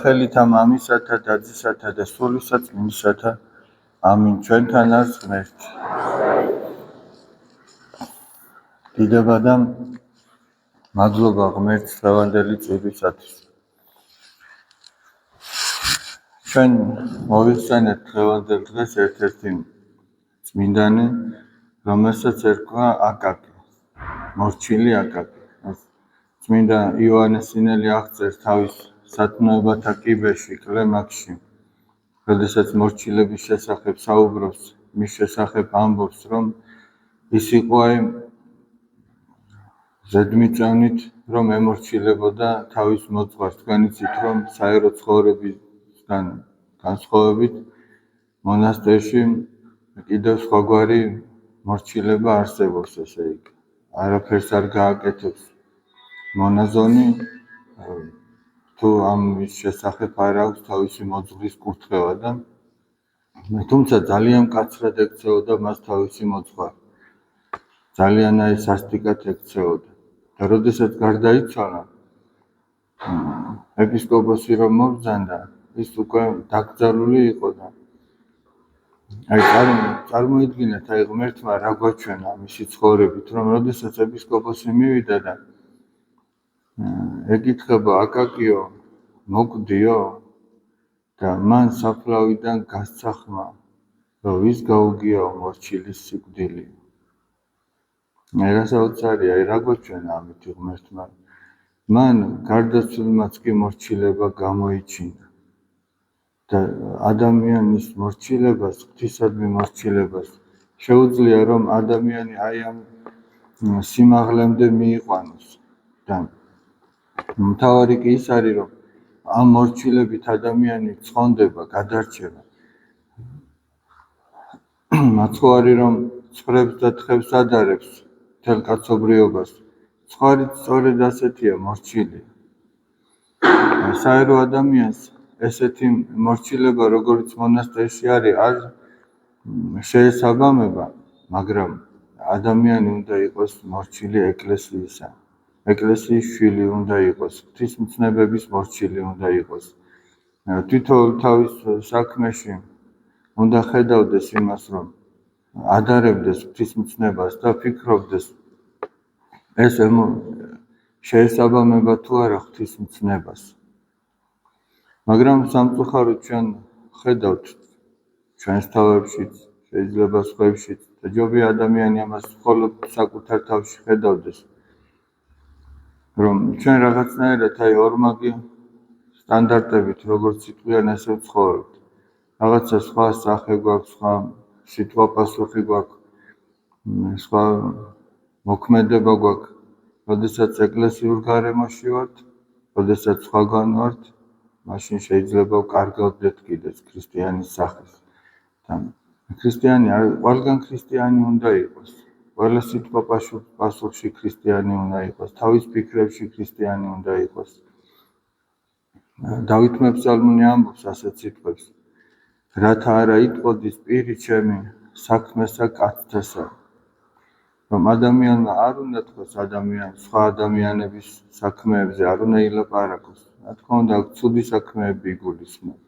სახელითა მამისათა და ძისათა და სულისა წმინდისათა. ამინ. ჩვენთან არის ღმერთი. დიდება და მადლობა ღმერთს დღევანდელი წირვისათვის. ჩვენ მოვიხსენეთ დღევანდელ დღეს ერთ-ერთი წმინდანი, რომელსაც ერქვა აკაკი, მორჩილი აკაკი. წმინდა იოანეს სინელი აღწერს თავის სათნოებათა კიბეში, კლემაქში, როდესაც მორჩილების შესახებ საუბრობს, მის შესახებ ამბობს, რომ ის იყო ზედმიწევნით, რომ ემორჩილებოდა თავის მოძღვარს. თქვენ იცით, რომ საერო ცხოვრებისგან განსხვავებით მონასტერში კიდევ სხვაგვარი მორჩილება არსებობს, ესე იგი. არაფერს არ გააკეთებს მონაზონი, თუ ამის შესახებ არ აქვს თავისი მოძღვრის კურთხევა და თუმცა ძალიან მკაცრად ექცეოდა მას თავისი მოძღვარი. ძალიან სასტიკად ექცეოდა. და როდესაც გარდაიცვალა, ეპისკოპოსი რომ მობრძანდა, ის უკვე დაკრძალული იყო და წარმოიდგინეთ, ღმერთმა რა გვაჩვენა მისი ცხოვრებით, რომ როდესაც ეპისკოპოსი მივიდა და ეკითხება, აკაკიო, მოკვდიო? და მან საფლავიდან გასცა ხმა, რომ ვის გაუგიაო მორჩილის სიკვდილი. რასაც არის, რა გვაჩვენა ამითი ღმერთმა? მან გარდაცვლილმაც კი მორჩილება გამოიჩინა. და ადამიანის მორჩილებას, ღვთისადმი მორჩილებას შეუძლია, რომ ადამიანი ამ სიმაღლემდე მიიყვანოს. და მთავარი კი ის არის, რომ ამ მორჩილებით ადამიანი ცხონდება, გადარჩება. მაცხოვარი რომ ცხრებს და თხებს ადარებს მთელ კაცობრიობას, ცხვარიც სწორედ ასეთია მორჩილი. საერო ადამიანს ესეთი მორჩილება, როგორც მონასტერში არის, არ შეესაბამება, მაგრამ ადამიანი უნდა იყოს მორჩილი ეკლესიისა. ეკლესიის შვილი უნდა იყოს, ღვთისმცნებების მორჩილი უნდა იყოს. თითოეულ თავის საქმეში უნდა ხედავდეს იმას, რომ ადარებდეს ღვთისმცნებას და ფიქრობდეს, ეს შეესაბამება თუ არა ღვთისმცნებას. მაგრამ სამწუხაროდ ჩვენ ხედავთ ჩვენს თავებშიც, შეიძლება სხვებშიც, და ჯობია ადამიანი ამას მხოლოდ საკუთარ თავში ხედავდეს, რომ ჩვენ რაღაცნაირად ორმაგი სტანდარტებით, როგორც სიტყვიან, ასე ვცხოვრობთ. რაღაცა სხვა სახე გვაქვს, სხვა სიტყვა-პასუხი გვაქვს, სხვა მოქმედება გვაქვს. როდესაც ეკლესიურ გარემოში ვართ, როდესაც სხვაგან ვართ, მაშინ შეიძლება ვკარგავდეთ კიდეც ქრისტიანის სახეს. ქრისტიანი ყველგან ქრისტიანი უნდა იყოს, ყველა სიტყვა-პასუხში ქრისტიანი უნდა იყოს, თავის ფიქრებში ქრისტიანი უნდა იყოს. დავით მეფსალმუნი ამბობს ასეთ სიტყვებს, რათა არა იტყოდის პირი ჩემი საქმესა კაცთასა. რომ ადამიანმა არ უნდა თქვას სხვა ადამიანების საქმეებზე, არ უნდა ილაპარაკოს. რა თქმა უნდა, ცუდი საქმეები იგულისხმება.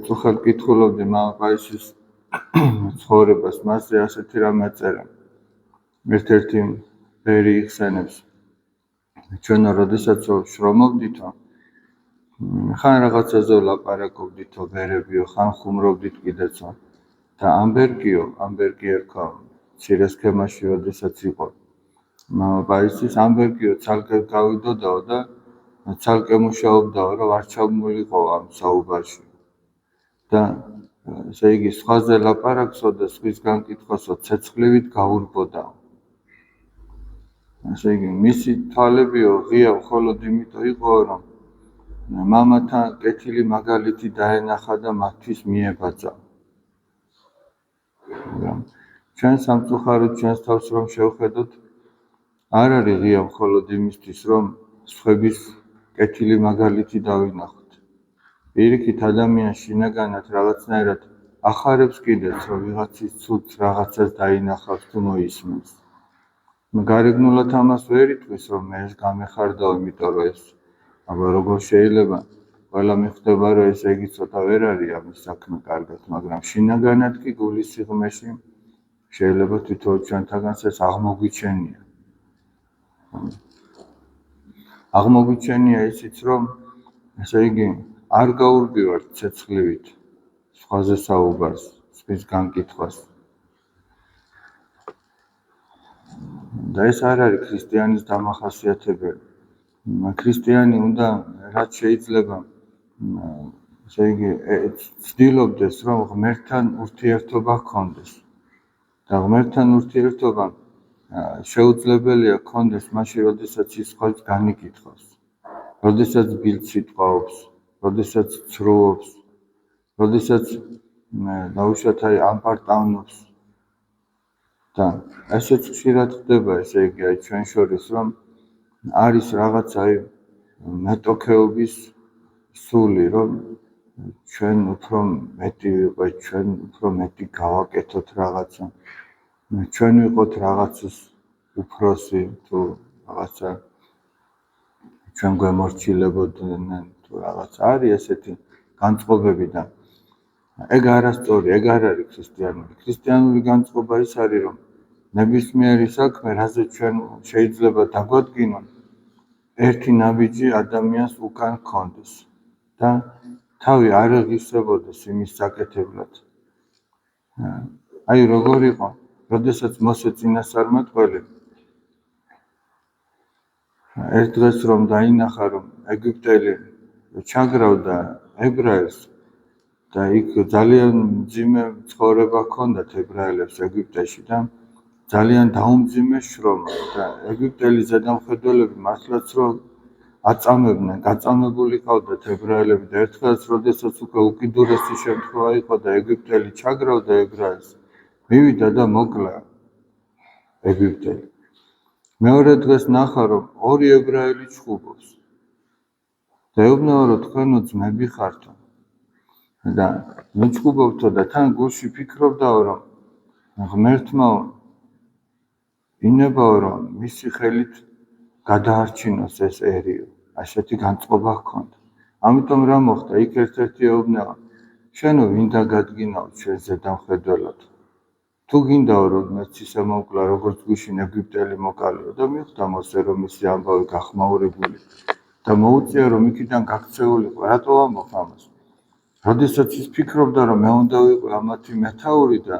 წუხელ კითხულობდი მამა პაისის ცხოვრებას, მასზე ასეთი რამე წერა. ერთ-ერთი ბერი იხსენებს, ჩვენ როდესაც შრომობდითო, ხან რაღაცაზე ვლაპარაკობდითო ბერებიო, ხან ხუმრობდით კიდეცო. და ამბერგი ერქვა მცირე სქემაში, როდესაც იყო მამა პაისის, ამბერგიო ცალკე გავიდოდაო და ცალკე მუშაობდაო, რომ არ ჩამულიყო ამ საუბარში. და ესე იგი, სხვაზე ლაპარაკსო და სხვის განკითხვასო ცეცხლივით გაურბოდაო. ესე იგი, მისი თვალებიო ღია მხოლოდ იმიტომ იყო, რომ მამათა კეთილი მაგალითი დაენახა და მათთვის მიებაძა. ჩვენ სამწუხაროდ ჩვენს თავს რომ შევხედოთ, არ არის ღია მხოლოდ იმისთვის, რომ სხვების კეთილი მაგალითი დავინახოთ. პირიქით ადამიანს შინაგანად რაღაცნაირად ახარებს კიდეც, რომ ვიღაცის ცუდს რაღაცას დაინახავს თუ მოისმენს. გარეგნულად ამას ვერ იტყვის, რომ მე ეს გამეხარდაო, იმიტომ რომ ეს აბა როგორ შეიძლება ყველა მიხვდება რომ ესე იგი ცოტა ვერ არის ამის საქმე კარგად, მაგრამ შინაგანად კი გულის სიღრმეში შეიძლება თვითონ ჩვენთაგანს ეს აღმოგვიჩენია. აღმოგვიჩენია ისიც რომ ესე იგი არ გაურბივართ ცეცხლივით სხვაზე საუბარს, სხვის განკითხვას. და ეს არ არის ქრისტიანის დამახასიათებელი. ქრისტიანი უნდა რაც შეიძლება ესე იგი ცდილობდეს რომ ღმერთთან ურთიერთობა ჰქონდეს. და ღმერთთან ურთიერთობა შეუძლებელია ჰქონდეს მაშინ, როდესაც ის სხვას განიკითხავს, როდესაც ბილწვიტყვაობს, როდესაც ცრუობს, როდესაც დაუშვათ ამპარტავნობს. და ესეც ხშირად ხდება, ესე იგი ჩვენ შორის რომ არის რაღაცა მეტოქეობის სული, რომ ჩვენ უფრო მეტი ვიყოთ, ჩვენ უფრო მეტი გავაკეთოთ რაღაცა. ჩვენ ვიყოთ რაღაცის უფროსი თუ რაღაცა ჩვენ გვემორჩილებოდნენ თუ რაღაცა არის ესეთი განწყობები და ეგ არასწორი, ეგ არ არის ქრისტიანული. ქრისტიანული განწყობა ის არის რომ ნებისმიერი საქმე, რაზეც ჩვენ შეიძლება დაგვადგინონ, ერთი ნაბიჯი ადამიანს უკან ჰქონდეს და თავი არ ეღისებოდეს იმის საკეთებლად. აი როგორ იყო, როდესაც მოსე წინასწარმეტყველი ერთ დღეს რომ დაინახა რომ ეგვიპტელი ჩაგრავდა ებრაელს და იქ ძალიან მძიმე ცხოვრება ჰქონდათ ებრაელებს ეგვიპტეში და ძალიან დაუმძიმე შრომა და ეგვიპტელი ზედამხედველები მართლაც რომ აწამებდნენ, გაწამებული ყავდათ ებრაელები და ერთხელაც როდესაც უკვე უკიდურესი შემთხვევა იყო და ეგვიპტელი ჩაგრავდა ებრაელს, მივიდა და მოკლა ეგვიპტელი. მეორე დღეს ნახა რომ ორი ებრაელი ჩხუბობს და ეუბნება რომ თქვენო ძმები ხართო და მიჩხუბობთო და თან გულში ფიქრობდაო რომ ღმერთმა ინებაო რომ მისი ხელით გადაარჩინოს ეს ერიო, ასეთი განწყობა ჰქონდა. ამიტომ რა მოხდა, იქ ერთ-ერთი ეუბნება, შენო ვინ დაგადგინაო ჩვენ ზედამხედველად. თუ გინდაო რომ მეც ისე მოკლა, როგორც გვიშინ ეგვიპტელი მოკალიო და მიხვდა მოსე რომ მისი ამბავი გახმაურებული და მოუწია რომ იქიდან გაქცეულიყო. რატო ამბობ ამას? როდესაც ის ფიქრობდა რომ მე უნდა ვიყო ამათი მეთაური და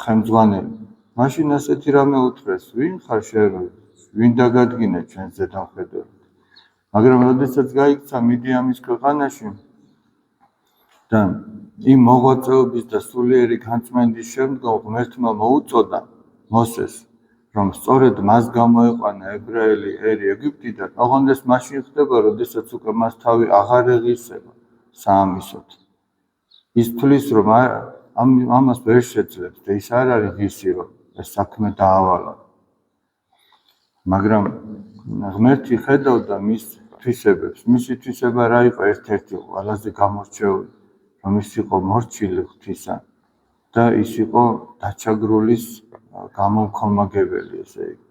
ხელმძღვანელი, მაშინ ასეთი რამე უთხრეს, ვინ ხარ შენ, ვინ დაგადგინე ჩვენ ზედამხედველად. მაგრამ როდესაც გაიქცა მიდიამის ქვეყანაში და იმ მოღვაწეობის და სულიერი განწმენდის შემდგომ ღმერთმა მოუწოდა მოსეს, რომ სწორედ მას გამოეყვანა ებრაელი ერი ეგვიპტიდან, ოღონდ ეს მაშინ ხდება, როდესაც უკვე მას თავი აღარ ეღისება საამისოდ. ის თვლის, რომ ამას ვერ შეძლებს და ის არ არის ღირსი, რომ ეს საქმე დაავალონ. მაგრამ ღმერთი ხედავდა მის თვისებებს. მისი თვისება რა იყო? ერთ-ერთი ყველაზე გამორჩეული, რომ ის იყო მორჩილი ღვთისა და ის იყო დაჩაგრულის გამომქომაგებელი, ესე იგი.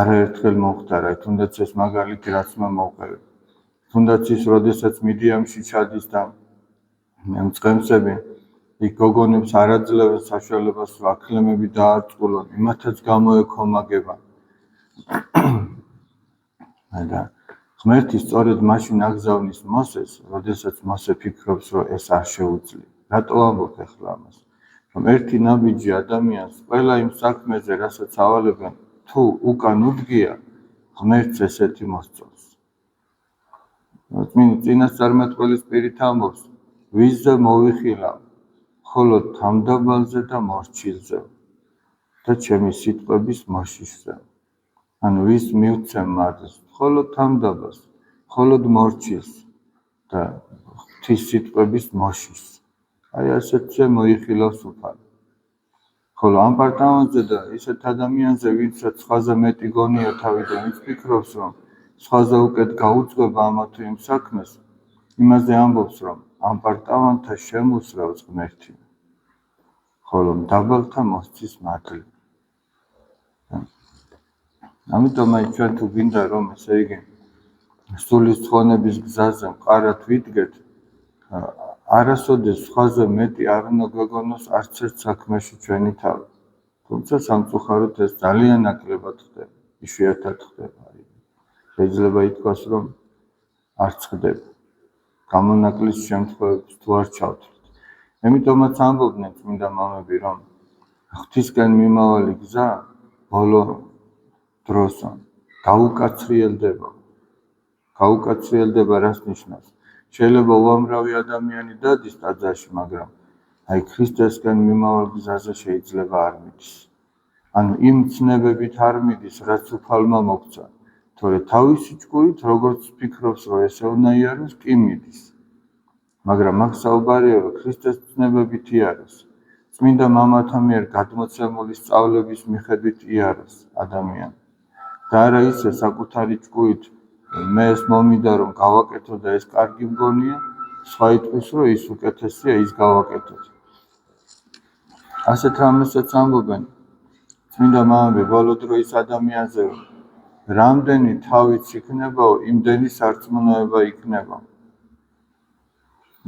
არაერთხელ მომხდარა, თუნდაც ეს მაგალითი რაც მე მოვყევი. თუნდაც ის, როდესაც მიდიამში ჩადის და მწყემსები იქ გოგონებს არ აძლევენ საშუალებას რომ აქლემები დაარწყულონ, იმათაც გამოექომაგება. და ღმერთი სწორედ მაშინ აგზავნის მოსეს, როდესაც მოსე ფიქრობს, რომ ეს არ შეუძლია. რატო ამბობ ახლა ამას? რომ ერთი ნაბიჯი ადამიანს ყველა იმ საქმეზე, რასაც ავალებენ, თუ უკან უდგია, ღმერთს ესეთი მოსწონს. წინასწარმეტყველის პირით ამბობს, ვიზზე მოვიხილავ, ხოლო თამდაბალზე და მორჩილზე და ჩემი სიტყვების მოშიშზე. ანუ ვის მივცემ მადლს, ხოლო თამდაბალს, ხოლო მორჩილს და ღვთის სიტყვების მოშიშს. აი ასეთზე მოიხილავს უფალი. ხოლო ამ პარტავანზე და ისეთ ადამიანზე, ვინცაც სხვაზე მეტი გონია თავიდან, ის ფიქრობს, რომ სხვაზე უკეთ გაუძღვება ამა თუ იმ საქმეს, იმაზე ამბობს, რომ ამ პარტავანთა შემოსრავს ღმერთი, ხოლო მდაბალთა მოსცის მადლი. ამიტომ აი ჩვენ თუ გინდა რომ ესე იგი სულის ცხონების გზაზე მყარად ვიდგეთ, არასოდეს სხვაზე მეტი არ უნდა გვეგონოს არც ერთ საქმეში ჩვენი თავი. თუმცა სამწუხაროდ ეს ძალიან ნაკლებად ხდება, იშვიათად ხდება. შეიძლება ითქვას, რომ არც ხდება. გამონაკლის შემთხვევებს თუ არ ჩავთვლით. Ამიტომაც ამბობდნენ წმინდა მამები, რომ ღვთისკენ მიმავალი გზა ბოლო დროს გაუკაცრიელდება. გაუკაცრიელდება რას ნიშნავს? შეიძლება უამრავი ადამიანი დადის ტაძარში, მაგრამ აი ქრისტესკენ მიმავალ გზაზე შეიძლება არ მიდის. ანუ იმ ცნებებით არ მიდის, რაც უფალმა მოგცა. თორე თავისი ჭკუით, როგორც ფიქრობს, რომ ესე უნდა იაროს, კი მიდის. მაგრამ მაგ საუბარია, რომ ქრისტეს ცნებებით იაროს. წმინდა მამათა მიერ გადმოცემული სწავლების მიხედვით იაროს ადამიანი. და არა ისე საკუთარი ჭკუით მე ეს მომიდა რომ გავაკეთო და ეს კარგი მგონია, სხვა იტყვის რომ ის უკეთესია, ის გავაკეთოთ. ასეთ რამესაც ამბობენ წმინდა მამები ბოლო დროის ადამიანზე, რამდენი თავიც იქნებაო, იმდენი სარწმუნოება იქნება.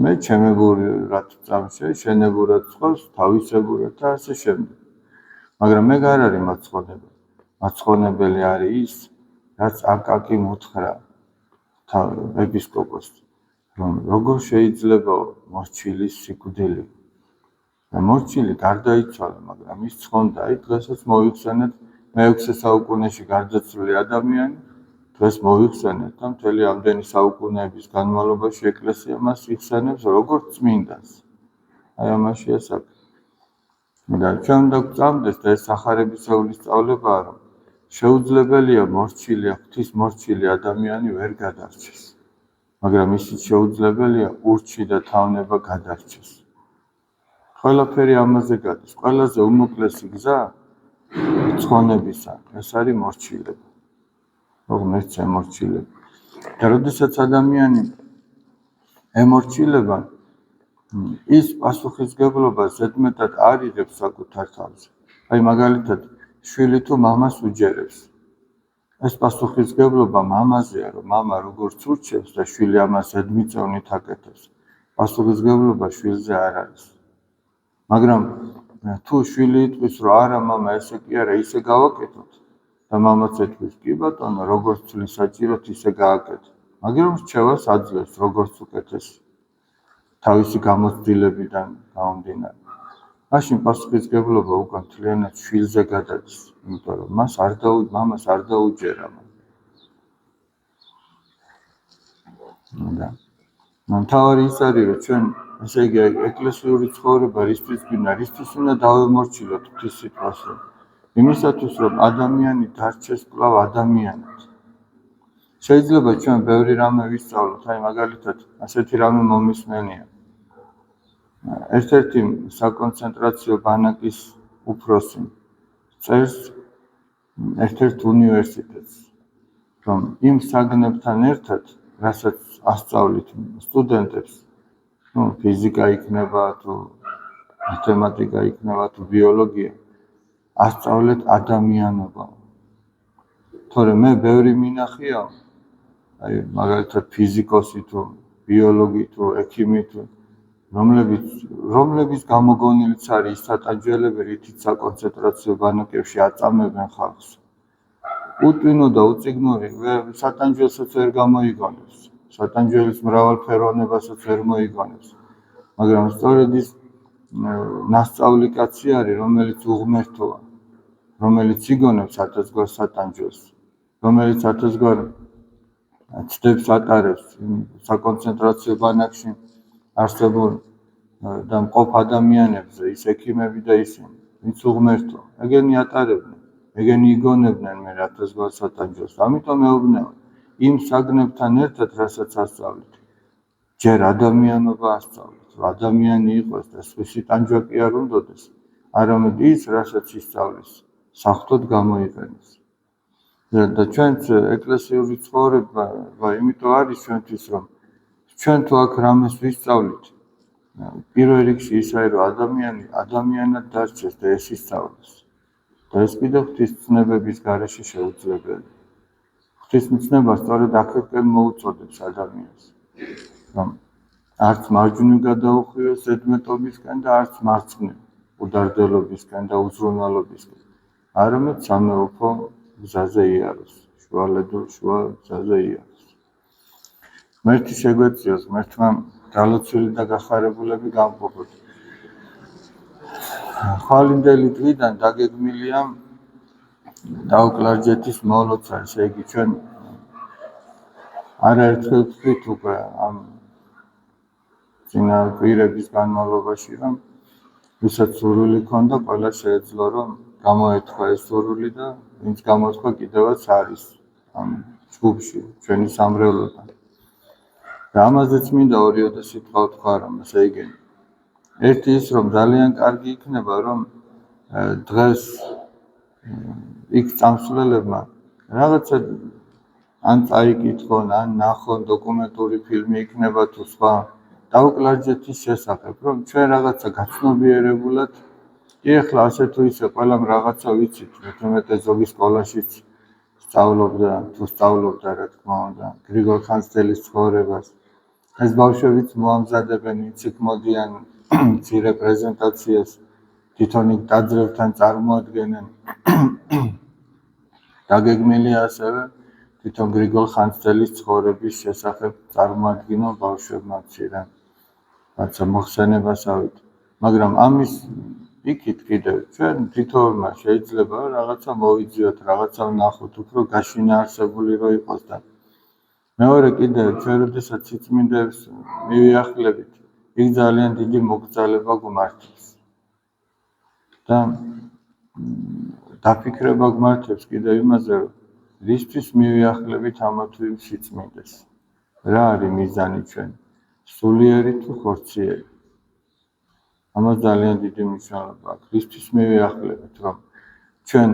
მე ჩემებურად წამშე, შენებურად წყავს, თავისებურად და ასე შემდეგ. მაგრამ მე არ არის მაცხონებელი. მაცხონებელი არის ის, რაც აკაკი მოთხრა ეპისკოპოსს, რომ როგორ შეიძლება მორჩილის სიკვდილი. და მორჩილი გარდაიცვალა, მაგრამ ის ცხონდა, აი დღესაც მოიხსენეთ მე-6 საუკუნეში გარდაცვლილი ადამიანი, დღეს მოიხსენეთ და მთელი ამდენი საუკუნეების განმავლობაში ეკლესია მას იხსენებს როგორც წმინდანს. აი ამაშია საქმე. და ჩვენ უნდა გვწამდეს და ეს სახარებისეული სწავლებაა, რომ შეუძლებელია მორჩილი, ღვთის მორჩილი ადამიანი ვერ გადარჩეს. მაგრამ ისიც შეუძლებელია ურჩი და თავნება გადარჩეს. ყველაფერი ამაზე გადის. ყველაზე უმოკლესი გზა ცხონებისა, ეს არის მორჩილება. ღმერთს ემორჩილება. და როდესაც ადამიანი ემორჩილება, ის პასუხისგებლობა ზედმეტად არ იღებს საკუთარ თავზე. აი მაგალითად, შვილი თუ მამას უჯერებს. ეს პასუხისგებლობა მამაზეა, რომ მამა როგორც ურჩევს და შვილი ამას ზედმიწევნით აკეთებს. პასუხისგებლობა შვილზე არ არის. მაგრამ თუ შვილი იტყვის, რომ არა მამა, ესე კი არა, ისე გავაკეთოთ და მამაც ეთქვის, კი ბატონო, როგორც ცვლის საჭიროთ, ისე გააკეთო. მაგრამ რჩევას აძლევს, როგორც უკეთესი. თავისი გამოცდილებიდან გამომდინარე. მაშინ პასუხისგებლობა უკან მთლიანად შვილზე გადადის, იმიტომ რომ მამას არ დაუჯერა. და მთავარი ის არის, რომ ჩვენ ესე იგი ეკლესიური ცხოვრება რისთვის გვინდა, რისთვის უნდა დავემორჩილოთ ღვთის სიტყვას, იმისათვის რომ ადამიანი დარჩეს კვლავ ადამიანად. შეიძლება ჩვენ ბევრი რამე ვისწავლოთ, აი მაგალითად ასეთი რამე მომისმენია. ერთ-ერთი საკონცენტრაციო ბანაკის უფროსი წერს ერთ-ერთ უნივერსიტეტს, რომ იმ საგნებთან ერთად, რასაც ასწავლით სტუდენტებს, ფიზიკა იქნება თუ მათემატიკა იქნება თუ ბიოლოგია, ასწავლეთ ადამიანობა. თორე მე ბევრი მინახია, აი მაგალითად ფიზიკოსი თუ ბიოლოგი თუ ექიმი თუ რომლებიც გამოგონილიც არის ის სატანჯველები, რითიც საკონცენტრაციო ბანაკებში აწამებენ ხალხს. უტვინო და უწიგნური სატანჯველსაც ვერ გამოიგონებს, სატანჯველის მრავალფეროვნებასაც ვერ მოიგონებს. მაგრამ სწორედ ის ნასწავლი კაცი არის, რომელიც უღმერთოა, რომელიც იგონებს ათასგვარ სატანჯველს, რომელიც ათასგვარ ცდებს ატარებს საკონცენტრაციო ბანაკში არსებულ და მყოფ ადამიანებზე, ის ექიმები და ისინი, ვინც უღმერთო, ეგენი ატარებდნენ, ეგენი იგონებდნენ მე ათასგვარ სატანჯველს. ამიტომ ეუბნებათ, იმ საგნებთან ერთად, რასაც ასწავლით, ჯერ ადამიანობა ასწავლით, რომ ადამიანი იყოს და სხვისი ტანჯვა კი არ უნდოდეს, არამედ ის, რასაც ისწავლის, საღვთოდ გამოიყენოს. და ჩვენც ეკლესიური ცხოვრება, იმიტომ არის ჩვენთვის, რომ ჩვენ თუ აქ რამეს ვისწავლით, პირველ რიგში ის არის, რომ ადამიანი ადამიანად დარჩეს და ეს ისწავლოს. და ეს კიდევ ღვთის ცნებების გარეშე შეუძლებელია. ღვთისმცნობა სწორედ აქეთკენ მოუწოდებს ადამიანს, რომ არც მარჯვნივ გადაუხვიოს ზედმეტობისკენ და არც მარცხნივ უდარდელობისკენ და უზრუნვალობისკენ, არამედ სამეუფო გზაზე იაროს, შუა გზაზე იაროს. ღმერთი შეგვეციოს, ღმერთმა დალოცვილი და გახარებულები გამყოფოთ. ხვალინდელი დღიდან დაგეგმილია დაუკლარჯეთის მოლოცა, ესე იგი ჩვენ არაერთხელ ვთქვით უკვე ამ წინა კვირების განმავლობაში, რომ ვისაც სურვილი ჰქონდა, ყველა შეეძლო, რომ გამოეთქვა ეს სურვილი და ვინც გამოთქვა კიდევაც არის ამ ჯგუფში, ჩვენი სამრევლოდან. და ამაზეც მინდა ორიოდე სიტყვა ვთქვა, რომ ესე იგი ერთი ის, რომ ძალიან კარგი იქნება, რომ დღეს იქ წამსვლელებმა რაღაცა ან წაიკითხონ, ან ნახონ დოკუმენტური ფილმი იქნება თუ სხვა დაუკლარჯეთის შესახებ, რომ ჩვენ რაღაცა გაცნობიერებულად კი ახლა ასე თუ ისე ყველამ რაღაცა ვიცით, მეტ-უმეტე ზოგი სკოლაშიც სწავლობდა, თუ სწავლობდა, რა თქმა უნდა, გრიგოლ ხანძთელის ცხოვრებას. ეს ბავშვებიც მოამზადებენ, ვინც იქ მოდიან მცირე პრეზენტაციას, თვითონ იქ დაძრევთან წარმოადგენენ. დაგეგმილია ასევე თვითონ გრიგოლ ხანძთელის ცხოვრების შესახებ წარმოადგინონ ბავშვებმა მცირე რაცა მოხსენებასავით. მაგრამ ამის იქით კიდევ ჩვენ თითოეულმა შეიძლება რაღაცა მოვიძიოთ, რაღაცა ვნახოთ, უფრო გაშინაარსებული რო იყოს და მეორე კიდევ ჩვენ როდესაც სიწმინდეებს მივიახლებით, იქ ძალიან დიდი მოგრძალება გვმართებს. და დაფიქრება გვმართებს კიდევ იმაზე, რომ რისთვის მივიახლებით ამა თუ იმ სიწმინდეს. რა არის მიზანი ჩვენ? სულიერი თუ ხორციელი? ამას ძალიან დიდი მნიშვნელობა აქვს. რისთვის მივიახლებით, რომ ჩვენ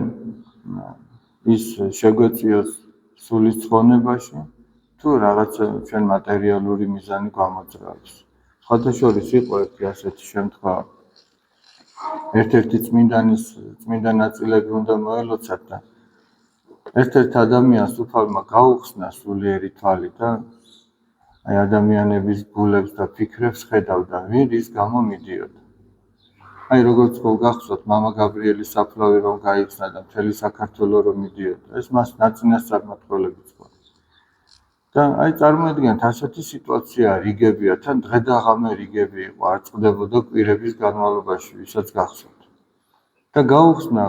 ის შეგვეციოს სულის ცხონებაში, თუ რაღაცა ჩვენ მატერიალური მიზანი გამოძრაობს. სხვადასხვა იყო ერთი ასეთი შემთხვევა. ერთ-ერთი წმინდა ნაწილები უნდა მოელოცათ და ერთ-ერთ ადამიანს უფალმა გაუხსნა სულიერი თვალი და აი ადამიანების გულებს და ფიქრებს ხედავდა, ვინ რის გამო მიდიოდა. აი როგორც გახსოვთ, მამა გაბრიელის საფლავი რომ გაიხსნა და მთელი საქართველო რომ მიდიოდა, ეს მას ნაწინასწარმეტყველებიც ყო. და აი წარმოიდგინეთ, ასეთი სიტუაცია რიგებია, თან დღე და ღამე რიგები იყო, არ წყდებოდა კვირების განმავლობაში, ვისაც გახსოვთ. და გაუხსნა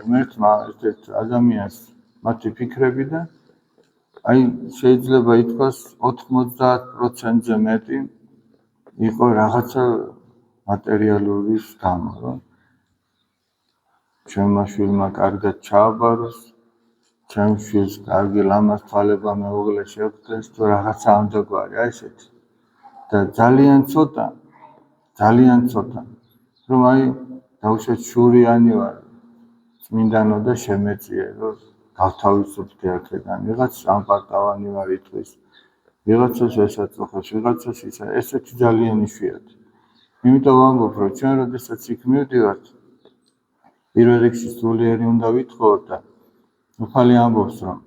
ღმერთმა ერთ ადამიანს მათი ფიქრები და აი შეიძლება ითქვას 90%-ზე მეტი იყო რაღაცა მატერიალურის გამო, რომ ჩემმა შვილმა კარგად ჩააბაროს, ჩემ შვილს კარგი ლამაზ თვალება მეუღლე შევხვდეს თუ რაღაცა ამდაგვარი, აი ესეთი. და ძალიან ცოტა, რომ აი დავუშვათ შურიანი ვარ, წმინდანო და შემეწიე, რომ გავთავისუფლდე აქედან, ვიღაც სამპარტავანი ვარ იტყვის, ვიღაცას ესაწუხებს, ვიღაცას ისა, ესეთი ძალიან იშვიათი. იმიტომ ვამბობ, რომ ჩვენ როდესაც იქ მივდივართ, პირველ რიგში სულიერი უნდა ვითხოვოთ და უფალი ამბობს, რომ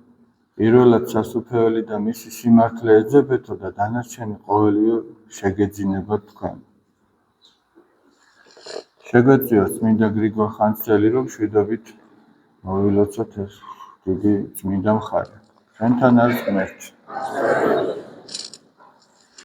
პირველად სასუფეველი და მისი სიმართლე ეძებეთო და დანარჩენი ყოველივე შეგეძინება თქვენ. შეგვეციოს წმინდა გრიგოლ ხანძთელი, რომ მშვიდობით მოვილოცოთ ეს დიდი წმინდა მხარე. ჩვენთან არის ღმერთი.